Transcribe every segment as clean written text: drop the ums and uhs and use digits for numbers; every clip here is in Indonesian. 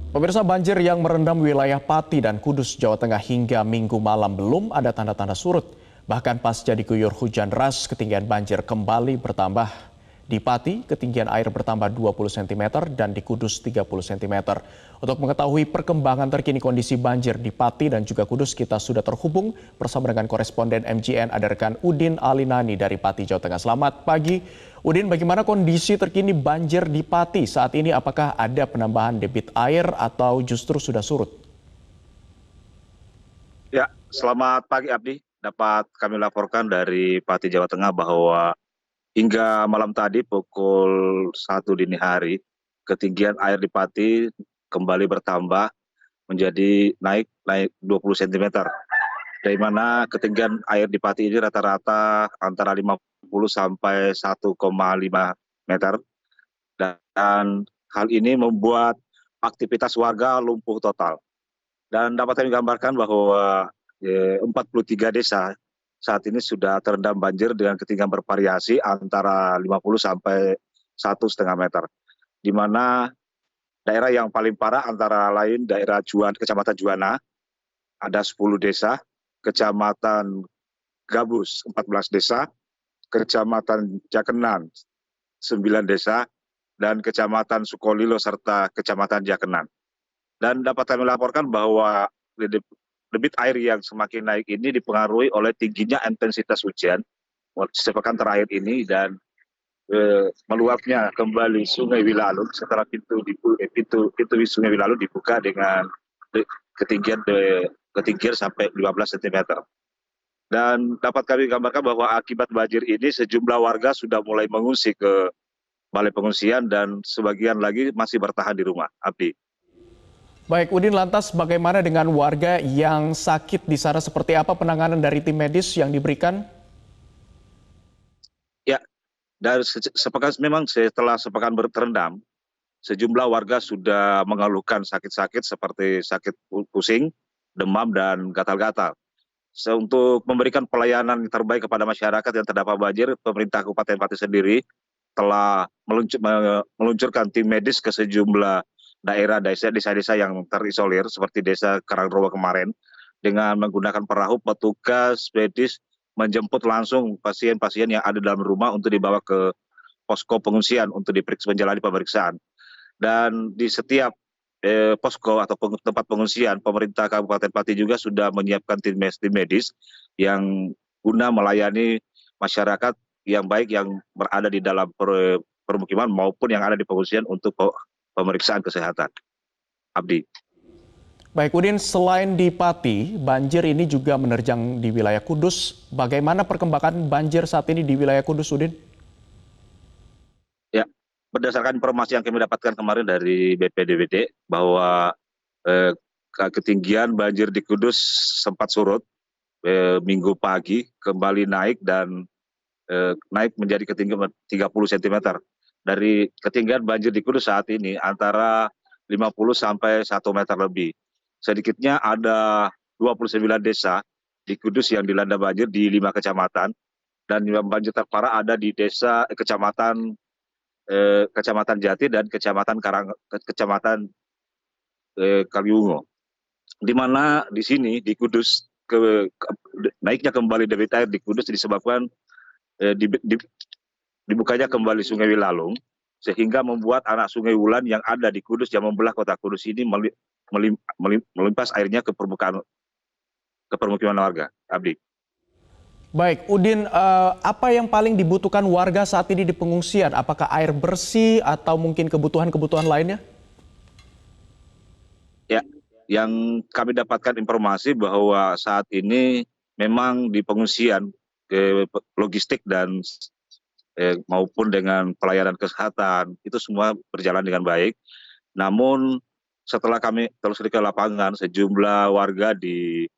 Pemirsa, banjir yang merendam wilayah Pati dan Kudus, Jawa Tengah hingga Minggu malam belum ada tanda-tanda surut. Bahkan pasca diguyur hujan deras, ketinggian banjir kembali bertambah. Di Pati, ketinggian air bertambah 20 cm dan di Kudus 30 cm. Untuk mengetahui perkembangan terkini kondisi banjir di Pati dan juga Kudus, kita sudah terhubung bersama dengan koresponden MGN ada rekan Udin Alinani dari Pati, Jawa Tengah. Selamat pagi, Udin. Bagaimana kondisi terkini banjir di Pati saat ini? Apakah ada penambahan debit air atau justru sudah surut? Ya, selamat pagi Abdi. Dapat kami laporkan dari Pati, Jawa Tengah bahwa hingga malam tadi pukul 1 dini hari, ketinggian air di Pati kembali bertambah menjadi naik 20 cm. Dari mana ketinggian air di Pati ini rata-rata antara 50 sampai 1,5 meter. Dan hal ini membuat aktivitas warga lumpuh total. Dan dapat kami gambarkan bahwa 43 desa saat ini sudah terendam banjir dengan ketinggian bervariasi antara 50 sampai 1,5 meter. Di mana daerah yang paling parah antara lain daerah Kecamatan Juwana, ada 10 desa, Kecamatan Gabus 14 desa, Kecamatan Jakenan 9 desa, dan Kecamatan Sukolilo serta Kecamatan Jakenan. Dan dapat kami laporkan bahwa debit air yang semakin naik ini dipengaruhi oleh tingginya intensitas hujan sepekan terakhir ini dan meluapnya kembali Sungai Wilalun setelah pintu Sungai Wilalun dibuka dengan ketinggian sampai 15 cm. Dan dapat kami gambarkan bahwa akibat banjir ini sejumlah warga sudah mulai mengungsi ke balai pengungsian dan sebagian lagi masih bertahan di rumah. Abdi. Baik, Udin, lantas bagaimana dengan warga yang sakit di sana? Seperti apa penanganan dari tim medis yang diberikan? Ya, dari memang setelah sepekan terendam, sejumlah warga sudah mengeluhkan sakit-sakit seperti sakit pusing, demam, dan gatal-gatal. Untuk memberikan pelayanan yang terbaik kepada masyarakat yang terdampak banjir, pemerintah Kabupaten Pati sendiri telah meluncurkan tim medis ke sejumlah daerah desa-desa yang terisolir seperti desa Karangrowo kemarin dengan menggunakan perahu. Petugas medis menjemput langsung pasien-pasien yang ada dalam rumah untuk dibawa ke posko pengungsian untuk menjalani pemeriksaan. Dan di setiap posko atau tempat pengungsian, pemerintah Kabupaten Pati juga sudah menyiapkan tim medis yang guna melayani masyarakat yang baik yang berada di dalam permukiman maupun yang ada di pengungsian untuk pemeriksaan kesehatan. Abdi. Baik, Udin, selain di Pati, banjir ini juga menerjang di wilayah Kudus. Bagaimana perkembangan banjir saat ini di wilayah Kudus, Udin? Ya, berdasarkan informasi yang kami dapatkan kemarin dari BPDBD bahwa ketinggian banjir di Kudus sempat surut minggu pagi, kembali naik dan naik menjadi ketinggian 30 cm. Dari ketinggian banjir di Kudus saat ini antara 50 sampai 1 meter lebih. Sedikitnya ada 29 desa di Kudus yang dilanda banjir di 5 kecamatan, dan yang banjir terparah ada di Kecamatan Jati dan Kecamatan Kaliungo. Di mana di sini di Kudus naiknya kembali debit air di Kudus disebabkan dibukanya kembali Sungai Wilalung, sehingga membuat anak Sungai Wulan yang ada di Kudus yang membelah kota Kudus ini melimpas airnya ke permukiman warga. Abdi. Baik, Udin, apa yang paling dibutuhkan warga saat ini di pengungsian? Apakah air bersih atau mungkin kebutuhan-kebutuhan lainnya? Ya, yang kami dapatkan informasi bahwa saat ini memang di pengungsian logistik dan maupun dengan pelayanan kesehatan itu semua berjalan dengan baik. Namun setelah kami telusuri ke lapangan, sejumlah warga di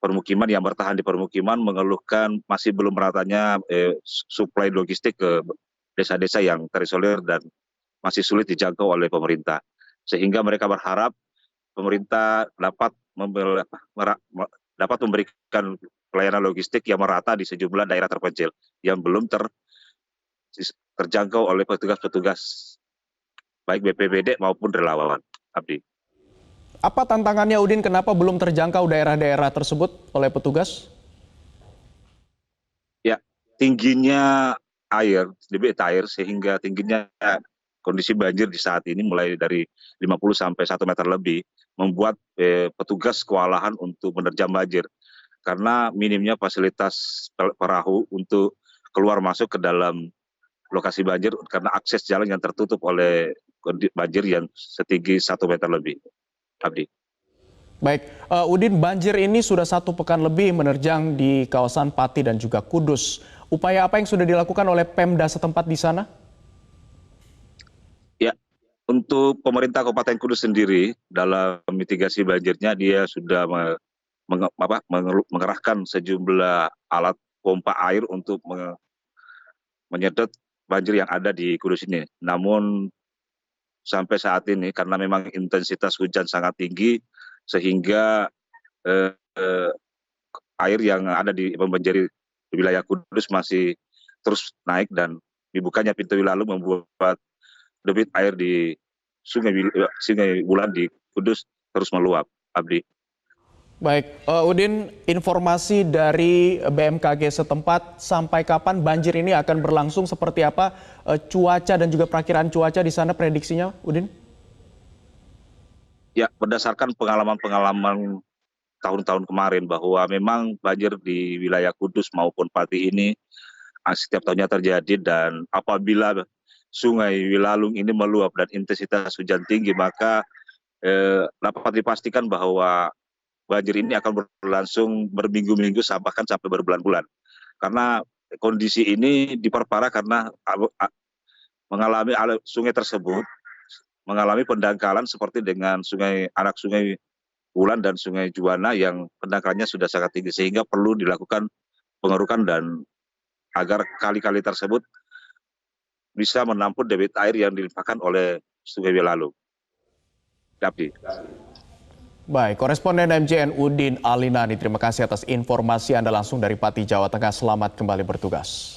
permukiman yang bertahan di permukiman mengeluhkan masih belum meratanya suplai logistik ke desa-desa yang terisolir dan masih sulit dijangkau oleh pemerintah. Sehingga mereka berharap pemerintah dapat memberikan pelayanan logistik yang merata di sejumlah daerah terpencil yang belum terjangkau oleh petugas-petugas baik BPBD maupun relawan. Abdi. Apa tantangannya Udin, kenapa belum terjangkau daerah-daerah tersebut oleh petugas? Ya, tingginya air, debit air sehingga tingginya kondisi banjir di saat ini mulai dari 50 sampai 1 meter lebih membuat petugas kewalahan untuk menerjang banjir karena minimnya fasilitas perahu untuk keluar masuk ke dalam lokasi banjir karena akses jalan yang tertutup oleh banjir yang setinggi 1 meter lebih. Abdi. Baik, Udin, banjir ini sudah 1 pekan lebih menerjang di kawasan Pati dan juga Kudus. Upaya apa yang sudah dilakukan oleh Pemda setempat di sana? Ya, untuk pemerintah Kabupaten Kudus sendiri dalam mitigasi banjirnya dia sudah mengerahkan sejumlah alat pompa air untuk menyedot banjir yang ada di Kudus ini. Namun sampai saat ini karena memang intensitas hujan sangat tinggi sehingga eh, eh, air yang ada di membanjiri wilayah Kudus masih terus naik dan dibukanya pintu lalu membuat debit air di Sungai Wulan di Kudus terus meluap. Abdi. Baik, Udin, informasi dari BMKG setempat sampai kapan banjir ini akan berlangsung, seperti apa cuaca dan juga perakiraan cuaca di sana prediksinya, Udin? Ya, berdasarkan pengalaman-pengalaman tahun-tahun kemarin bahwa memang banjir di wilayah Kudus maupun Pati ini setiap tahunnya terjadi dan apabila Sungai Wilalung ini meluap dan intensitas hujan tinggi maka dapat dipastikan bahwa banjir ini akan berlangsung berminggu-minggu bahkan sampai berbulan-bulan. Karena kondisi ini diperparah karena mengalami sungai tersebut mengalami pendangkalan seperti dengan anak sungai Wulan dan sungai Juwana yang pendangkalannya sudah sangat tinggi sehingga perlu dilakukan pengerukan dan agar kali-kali tersebut bisa menampung debit air yang dilimpahkan oleh Sungai Wilalung. Abdi. Baik, koresponden MJN Udin Alinani, terima kasih atas informasi Anda langsung dari Pati, Jawa Tengah. Selamat kembali bertugas.